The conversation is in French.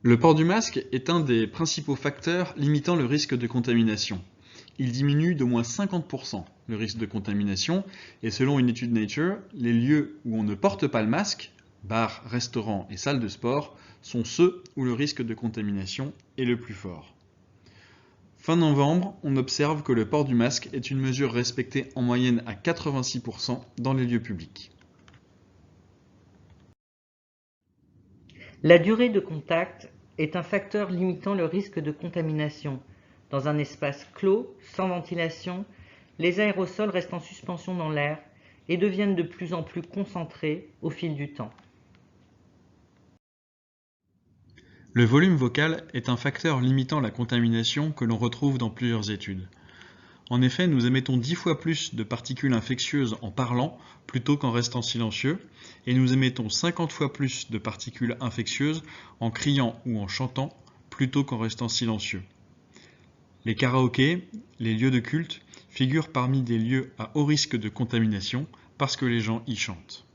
Le port du masque est un des principaux facteurs limitant le risque de contamination. Il diminue d'au moins 50% le risque de contamination et selon une étude Nature, les lieux où on ne porte pas le masque, bars, restaurants et salles de sport, sont ceux où le risque de contamination est le plus fort. Fin novembre, on observe que le port du masque est une mesure respectée en moyenne à 86% dans les lieux publics. La durée de contact est un facteur limitant le risque de contamination. Dans un espace clos, sans ventilation, les aérosols restent en suspension dans l'air et deviennent de plus en plus concentrés au fil du temps. Le volume vocal est un facteur limitant la contamination que l'on retrouve dans plusieurs études. En effet, nous émettons 10 fois plus de particules infectieuses en parlant plutôt qu'en restant silencieux, et nous émettons 50 fois plus de particules infectieuses en criant ou en chantant plutôt qu'en restant silencieux. Les karaokés, les lieux de culte, figurent parmi des lieux à haut risque de contamination parce que les gens y chantent.